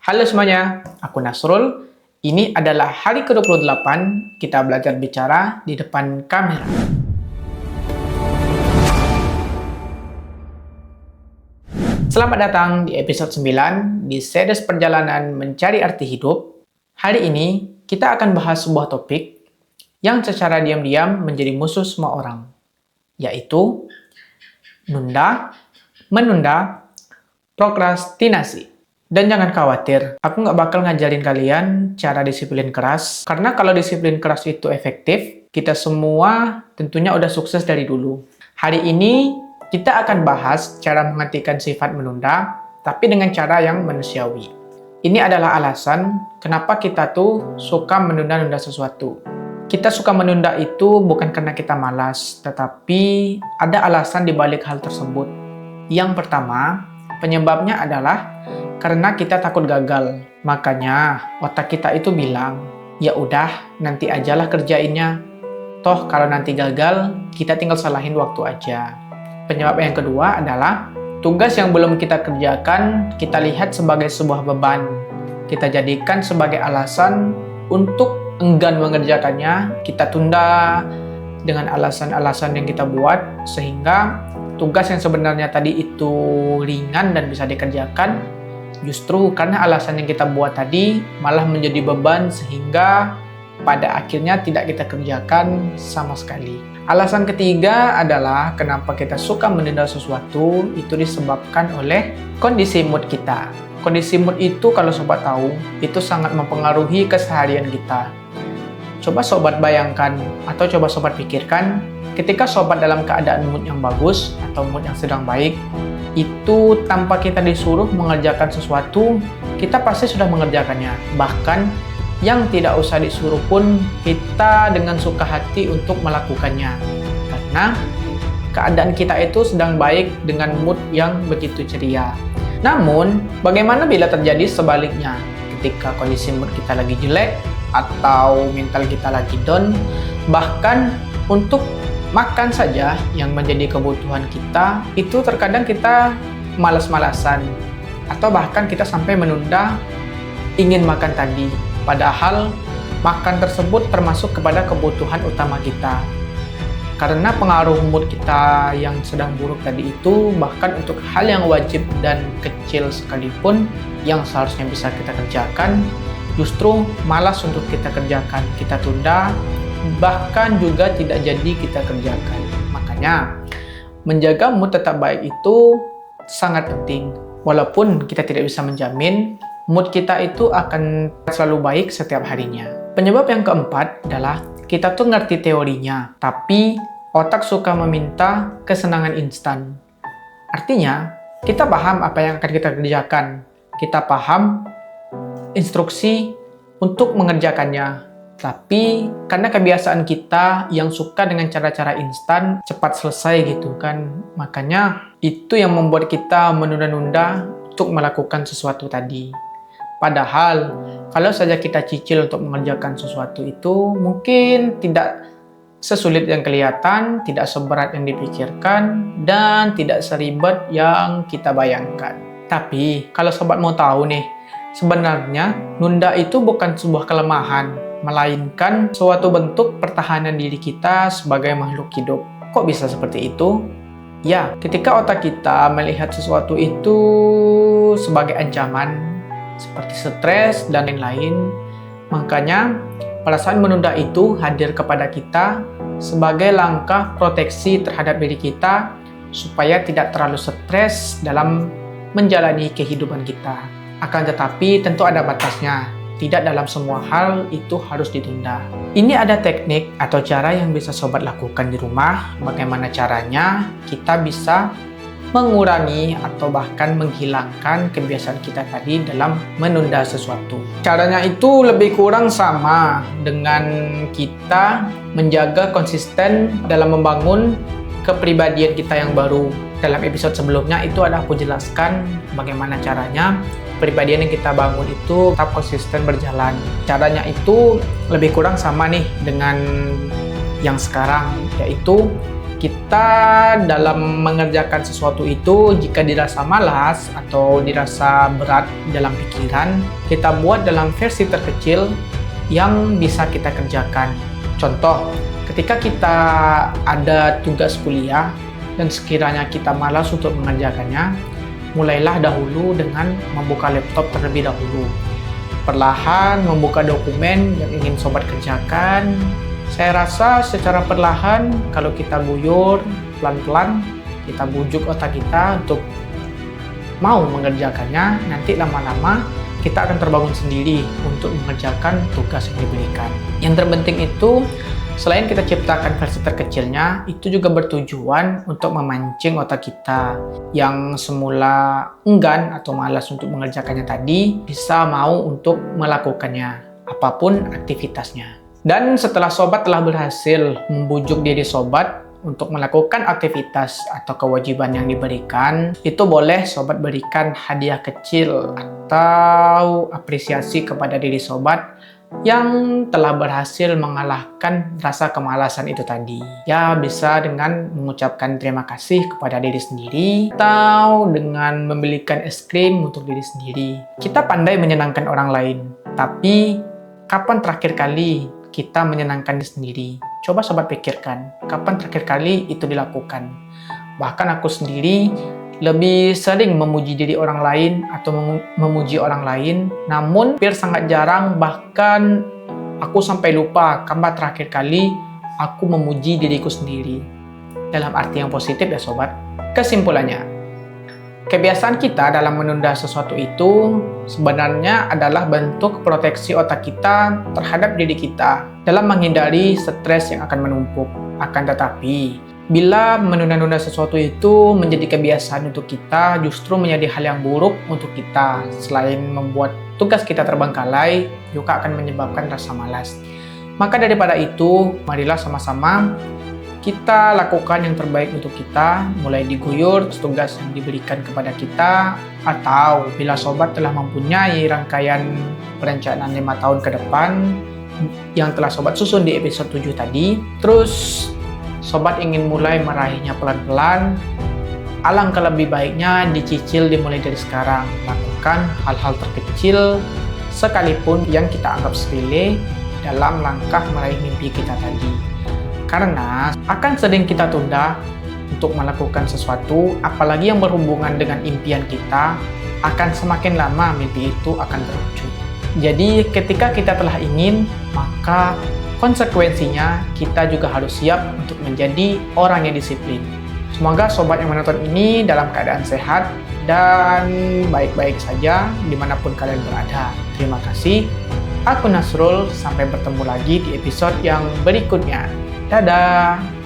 Halo semuanya, aku Nasrul. Ini adalah hari ke-28 kita belajar bicara di depan kamera. Selamat datang di episode 9 di series perjalanan mencari arti hidup. Hari ini kita akan bahas sebuah topik yang secara diam-diam menjadi musuh semua orang, yaitu menunda, prokrastinasi. Dan jangan khawatir, aku nggak bakal ngajarin kalian cara disiplin keras, karena kalau disiplin keras itu efektif, kita semua tentunya udah sukses dari dulu. Hari ini, kita akan bahas cara menghentikan sifat menunda, tapi dengan cara yang manusiawi. Ini adalah alasan kenapa kita tuh suka menunda-nunda sesuatu. Kita suka menunda itu bukan karena kita malas, tetapi ada alasan di balik hal tersebut. Yang pertama, penyebabnya adalah karena kita takut gagal. Makanya otak kita itu bilang, ya udah nanti ajalah kerjainnya. Toh kalau nanti gagal, kita tinggal salahin waktu aja. Penyebab yang kedua adalah tugas yang belum kita kerjakan, kita lihat sebagai sebuah beban. Kita jadikan sebagai alasan untuk enggan mengerjakannya. Kita tunda dengan alasan-alasan yang kita buat, sehingga tugas yang sebenarnya tadi itu ringan dan bisa dikerjakan, justru karena alasan yang kita buat tadi malah menjadi beban, sehingga pada akhirnya tidak kita kerjakan sama sekali. Alasan ketiga adalah kenapa kita suka menunda sesuatu, itu disebabkan oleh kondisi mood kita. Kondisi mood itu kalau sobat tahu, itu sangat mempengaruhi keseharian kita. Coba sobat bayangkan atau coba sobat pikirkan, ketika sobat dalam keadaan mood yang bagus atau mood yang sedang baik, itu tanpa kita disuruh mengerjakan sesuatu, kita pasti sudah mengerjakannya. Bahkan yang tidak usah disuruh pun kita dengan suka hati untuk melakukannya. Karena keadaan kita itu sedang baik dengan mood yang begitu ceria. Namun, bagaimana bila terjadi sebaliknya? Ketika kondisi mood kita lagi jelek atau mental kita lagi down, bahkan untuk makan saja yang menjadi kebutuhan kita, itu terkadang kita malas-malasan, atau bahkan kita sampai menunda ingin makan tadi, padahal makan tersebut termasuk kepada kebutuhan utama kita. Karena pengaruh mood kita yang sedang buruk tadi itu, bahkan untuk hal yang wajib dan kecil sekalipun yang seharusnya bisa kita kerjakan, justru malas untuk kita kerjakan, kita tunda, bahkan juga tidak jadi kita kerjakan. Makanya, menjaga mood tetap baik itu sangat penting. Walaupun kita tidak bisa menjamin mood kita itu akan selalu baik setiap harinya. Penyebab yang keempat adalah kita tuh ngerti teorinya, tapi otak suka meminta kesenangan instan. Artinya, kita paham apa yang akan kita kerjakan. Kita paham instruksi untuk mengerjakannya. Tapi karena kebiasaan kita yang suka dengan cara-cara instan, cepat selesai gitu kan, makanya itu yang membuat kita menunda-nunda untuk melakukan sesuatu tadi. Padahal kalau saja kita cicil untuk mengerjakan sesuatu itu mungkin tidak sesulit yang kelihatan, tidak seberat yang dipikirkan, dan tidak seribet yang kita bayangkan. Tapi kalau sobat mau tahu nih, sebenarnya nunda itu bukan sebuah kelemahan, melainkan suatu bentuk pertahanan diri kita sebagai makhluk hidup. Kok bisa seperti itu? Ya, ketika otak kita melihat sesuatu itu sebagai ancaman, seperti stres dan lain-lain, makanya perasaan menunda itu hadir kepada kita sebagai langkah proteksi terhadap diri kita supaya tidak terlalu stres dalam menjalani kehidupan kita. Akan tetapi tentu ada batasnya. Tidak dalam semua hal itu harus ditunda. Ini ada teknik atau cara yang bisa sobat lakukan di rumah. Bagaimana caranya kita bisa mengurangi atau bahkan menghilangkan kebiasaan kita tadi dalam menunda sesuatu. Caranya itu lebih kurang sama dengan kita menjaga konsisten dalam membangun kepribadian kita yang baru. Dalam episode sebelumnya itu ada aku jelaskan bagaimana caranya kepribadian yang kita bangun itu tetap konsisten berjalan. Caranya itu lebih kurang sama nih dengan yang sekarang, yaitu kita dalam mengerjakan sesuatu itu, jika dirasa malas atau dirasa berat dalam pikiran, kita buat dalam versi terkecil yang bisa kita kerjakan. Contoh, ketika kita ada tugas kuliah dan sekiranya kita malas untuk mengerjakannya, mulailah dahulu dengan membuka laptop terlebih dahulu. Perlahan membuka dokumen yang ingin sobat kerjakan. Saya rasa secara perlahan, kalau kita guyur, pelan-pelan, kita bujuk otak kita untuk mau mengerjakannya, nanti lama-lama kita akan terbangun sendiri untuk mengerjakan tugas yang diberikan. Yang terpenting itu, selain kita ciptakan versi terkecilnya, itu juga bertujuan untuk memancing otak kita yang semula enggan atau malas untuk mengerjakannya tadi, bisa mau untuk melakukannya, apapun aktivitasnya. Dan setelah sobat telah berhasil membujuk diri sobat untuk melakukan aktivitas atau kewajiban yang diberikan, itu boleh sobat berikan hadiah kecil atau apresiasi kepada diri sobat yang telah berhasil mengalahkan rasa kemalasan itu tadi. Ya, bisa dengan mengucapkan terima kasih kepada diri sendiri atau dengan membelikan es krim untuk diri sendiri. Kita pandai menyenangkan orang lain, tapi kapan terakhir kali kita menyenangkan diri sendiri? Coba sobat pikirkan, kapan terakhir kali itu dilakukan? Bahkan aku sendiri lebih sering memuji diri orang lain atau memuji orang lain, namun hampir sangat jarang, bahkan aku sampai lupa kapan terakhir kali aku memuji diriku sendiri. Dalam arti yang positif ya sobat. Kesimpulannya, kebiasaan kita dalam menunda sesuatu itu sebenarnya adalah bentuk proteksi otak kita terhadap diri kita dalam menghindari stres yang akan menumpuk. Akan tetapi, bila menunda-nunda sesuatu itu menjadi kebiasaan untuk kita, justru menjadi hal yang buruk untuk kita. Selain membuat tugas kita terbengkalai, juga akan menyebabkan rasa malas. Maka daripada itu, marilah sama-sama kita lakukan yang terbaik untuk kita, mulai diguyur tugas yang diberikan kepada kita, atau bila sobat telah mempunyai rangkaian perencanaan 5 tahun ke depan yang telah sobat susun di episode 7 tadi, terus sobat ingin mulai meraihnya pelan-pelan, alangkah lebih baiknya dicicil dimulai dari sekarang. Lakukan hal-hal terkecil sekalipun yang kita anggap sepele dalam langkah meraih mimpi kita tadi. Karena akan sering kita tunda untuk melakukan sesuatu, apalagi yang berhubungan dengan impian kita, akan semakin lama mimpi itu akan terwujud. Jadi ketika kita telah ingin, maka konsekuensinya kita juga harus siap untuk menjadi orang yang disiplin. Semoga sobat yang menonton ini dalam keadaan sehat dan baik-baik saja dimanapun kalian berada. Terima kasih. Aku Nasrul, sampai bertemu lagi di episode yang berikutnya. Dadah!